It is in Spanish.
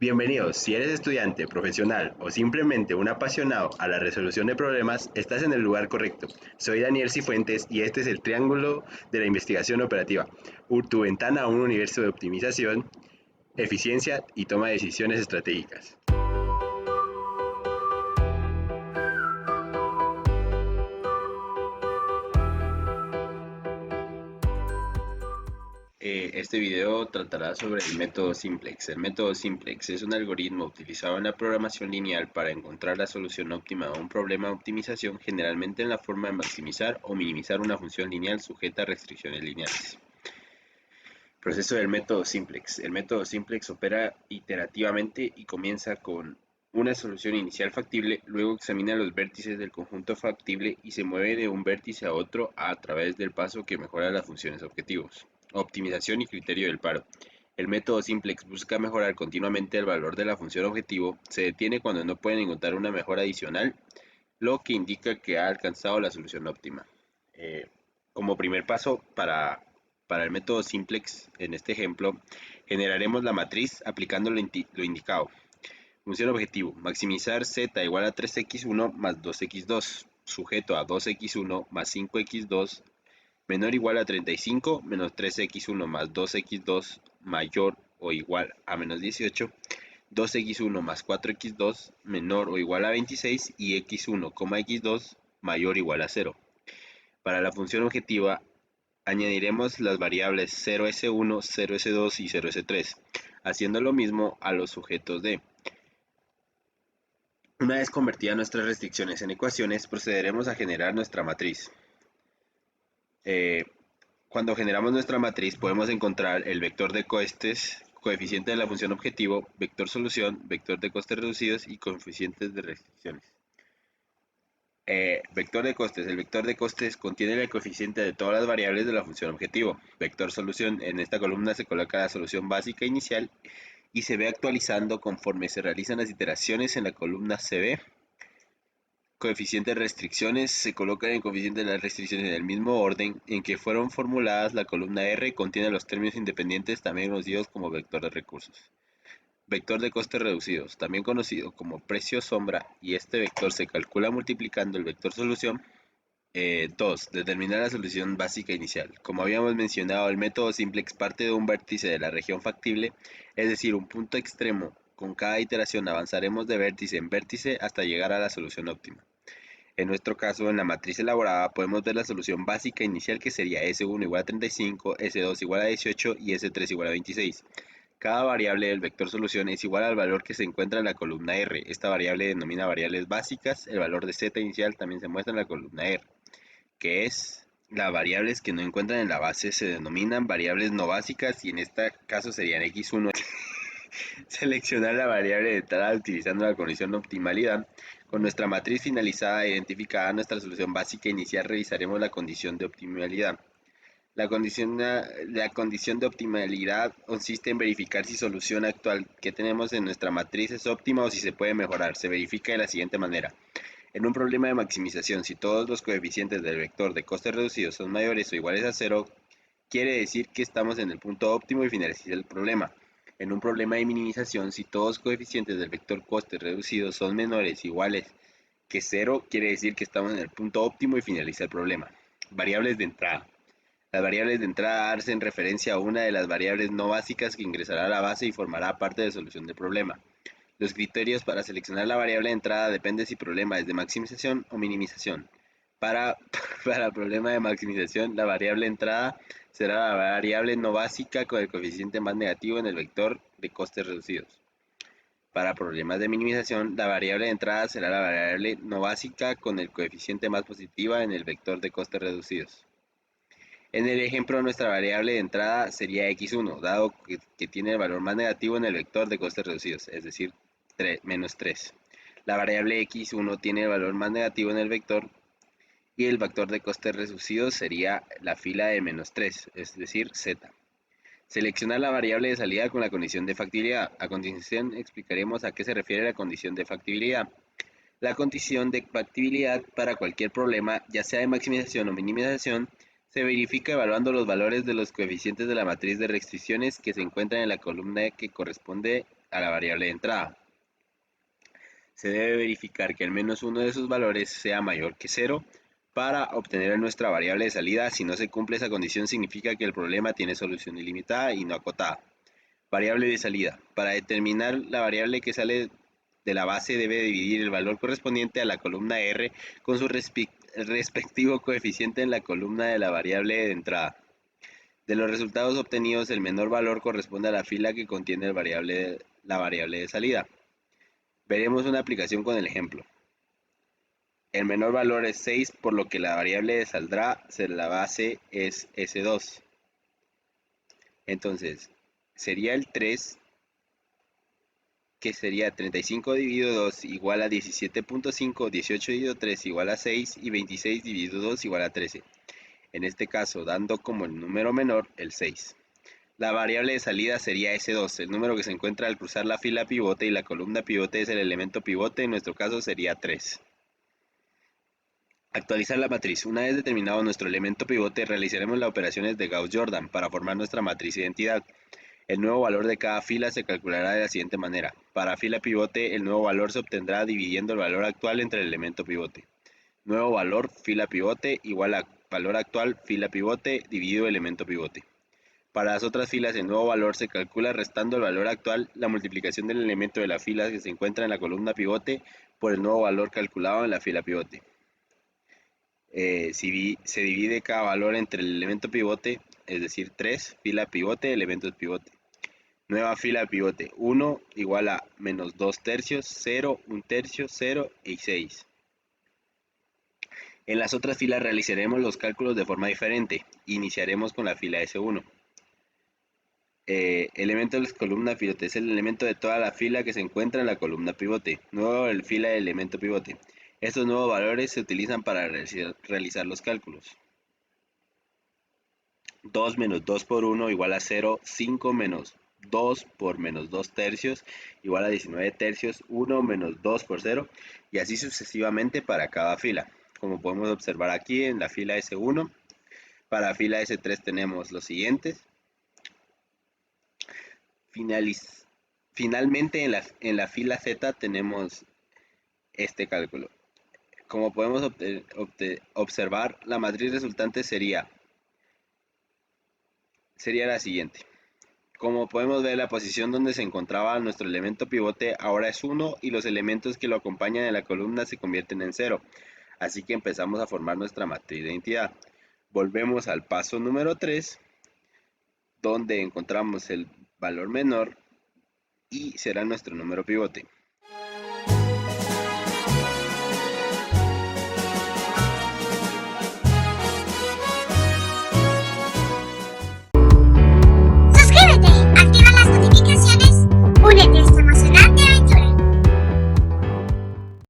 Bienvenidos, si eres estudiante, profesional o simplemente un apasionado a la resolución de problemas, estás en el lugar correcto. Soy Daniel Cifuentes y este es el Triángulo de la Investigación Operativa, tu ventana a un universo de optimización, eficiencia y toma de decisiones estratégicas. Este video tratará sobre el método Simplex. El método Simplex es un algoritmo utilizado en la programación lineal para encontrar la solución óptima a un problema de optimización, generalmente en la forma de maximizar o minimizar una función lineal sujeta a restricciones lineales. Proceso del método Simplex. El método Simplex opera iterativamente y comienza con una solución inicial factible, luego examina los vértices del conjunto factible y se mueve de un vértice a otro a través del paso que mejora las funciones objetivos. Optimización y criterio del paro. El método Simplex busca mejorar continuamente el valor de la función objetivo, se detiene cuando no pueden encontrar una mejora adicional, lo que indica que ha alcanzado la solución óptima. Como primer paso para el método Simplex, en este ejemplo, generaremos la matriz aplicando lo indicado. Función objetivo, maximizar z igual a 3x1 más 2x2, sujeto a 2x1 más 5x2, menor o igual a 35, menos 3x1 más 2x2, mayor o igual a menos 18, 2x1 más 4x2, menor o igual a 26 y x1, x2, mayor o igual a 0. Para la función objetiva, añadiremos las variables 0s1, 0s2 y 0s3, haciendo lo mismo a los sujetos de. Una vez convertidas nuestras restricciones en ecuaciones, procederemos a generar nuestra matriz. Cuando generamos nuestra matriz podemos encontrar el vector de costes, coeficiente de la función objetivo, vector solución, vector de costes reducidos y coeficientes de restricciones. Vector de costes. El vector de costes contiene el coeficiente de todas las variables de la función objetivo. Vector solución. En esta columna se coloca la solución básica inicial y se ve actualizando conforme se realizan las iteraciones en la columna CB. Coeficiente de restricciones. Se colocan el coeficiente de las restricciones en el mismo orden en que fueron formuladas. La columna R contiene los términos independientes, también conocidos como vector de recursos. Vector de costes reducidos, también conocido como precio sombra, y este vector se calcula multiplicando el vector solución. 2. Determinar la solución básica inicial. Como habíamos mencionado, el método Simplex parte de un vértice de la región factible, es decir, un punto extremo. Con cada iteración avanzaremos de vértice en vértice hasta llegar a la solución óptima. En nuestro caso, en la matriz elaborada, podemos ver la solución básica inicial, que sería S1 igual a 35, S2 igual a 18 y S3 igual a 26. Cada variable del vector solución es igual al valor que se encuentra en la columna R. Esta variable denomina variables básicas. El valor de z inicial también se muestra en la columna R, que es las variables que no encuentran en la base se denominan variables no básicas y en este caso serían x1. Seleccionar la variable de entrada utilizando la condición de optimalidad. Con nuestra matriz finalizada e identificada nuestra solución básica inicial, revisaremos la condición de optimalidad. La condición de optimalidad consiste en verificar si la solución actual que tenemos en nuestra matriz es óptima o si se puede mejorar. Se verifica de la siguiente manera. En un problema de maximización, si todos los coeficientes del vector de costes reducidos son mayores o iguales a 0, quiere decir que estamos en el punto óptimo y finaliza el problema. En un problema de minimización, si todos los coeficientes del vector costes reducidos son menores o iguales que 0, quiere decir que estamos en el punto óptimo y finaliza el problema. Variables de entrada. Las variables de entrada hacen referencia a una de las variables no básicas que ingresará a la base y formará parte de la solución del problema. Los criterios para seleccionar la variable de entrada dependen si el problema es de maximización o minimización. Para el problema de maximización, la variable de entrada será la variable no básica con el coeficiente más negativo en el vector de costes reducidos. Para problemas de minimización, la variable de entrada será la variable no básica con el coeficiente más positiva en el vector de costes reducidos. En el ejemplo, nuestra variable de entrada sería x1, dado que tiene el valor más negativo en el vector de costes reducidos, es decir, menos 3. La variable x1 tiene el valor más negativo en el vector y el vector de costes reducidos sería la fila de menos 3, es decir, z. Seleccionar la variable de salida con la condición de factibilidad. A continuación explicaremos a qué se refiere la condición de factibilidad. La condición de factibilidad para cualquier problema, ya sea de maximización o minimización, se verifica evaluando los valores de los coeficientes de la matriz de restricciones que se encuentran en la columna que corresponde a la variable de entrada. Se debe verificar que al menos uno de sus valores sea mayor que 0 para obtener nuestra variable de salida. Si no se cumple esa condición, significa que el problema tiene solución ilimitada y no acotada. Variable de salida. Para determinar la variable que sale de la base, debe dividir el valor correspondiente a la columna R con su respectivo coeficiente en la columna de la variable de entrada. De los resultados obtenidos, el menor valor corresponde a la fila que contiene la variable de salida. Veremos una aplicación con el ejemplo. El menor valor es 6, por lo que la variable de saldrá de la base es S2. Entonces, sería el 3, que sería 35 dividido 2 igual a 17.5, 18 dividido 3 igual a 6 y 26 dividido 2 igual a 13. En este caso, dando como el número menor el 6. La variable de salida sería S2, el número que se encuentra al cruzar la fila pivote, y la columna pivote es el elemento pivote, en nuestro caso sería 3. Actualizar la matriz. Una vez determinado nuestro elemento pivote, realizaremos las operaciones de Gauss-Jordan para formar nuestra matriz identidad. El nuevo valor de cada fila se calculará de la siguiente manera. Para fila pivote, el nuevo valor se obtendrá dividiendo el valor actual entre el elemento pivote. Nuevo valor fila pivote igual a valor actual fila pivote dividido elemento pivote. Para las otras filas, el nuevo valor se calcula restando el valor actual, la multiplicación del elemento de la fila que se encuentra en la columna pivote por el nuevo valor calculado en la fila pivote. Se divide cada valor entre el elemento pivote, es decir, 3, fila pivote, elementos pivote. Nueva fila pivote, 1 igual a menos 2 tercios, 0, 1 tercio, 0 y 6. En las otras filas realizaremos los cálculos de forma diferente. Iniciaremos con la fila S1. Elemento de la columna pivote es el elemento de toda la fila que se encuentra en la columna pivote. Nuevo fila de elemento pivote. Estos nuevos valores se utilizan para realizar los cálculos. 2 menos 2 por 1 igual a 0. 5 menos 2 por menos 2 tercios igual a 19 tercios. 1 menos 2 por 0. Y así sucesivamente para cada fila. Como podemos observar aquí en la fila S1. Para fila S3 tenemos los siguientes. Finalmente en la fila Z tenemos este cálculo. Como podemos observar, la matriz resultante sería la siguiente. Como podemos ver, la posición donde se encontraba nuestro elemento pivote ahora es 1 y los elementos que lo acompañan en la columna se convierten en 0. Así que empezamos a formar nuestra matriz de identidad. Volvemos al paso número 3, donde encontramos el valor menor y será nuestro número pivote.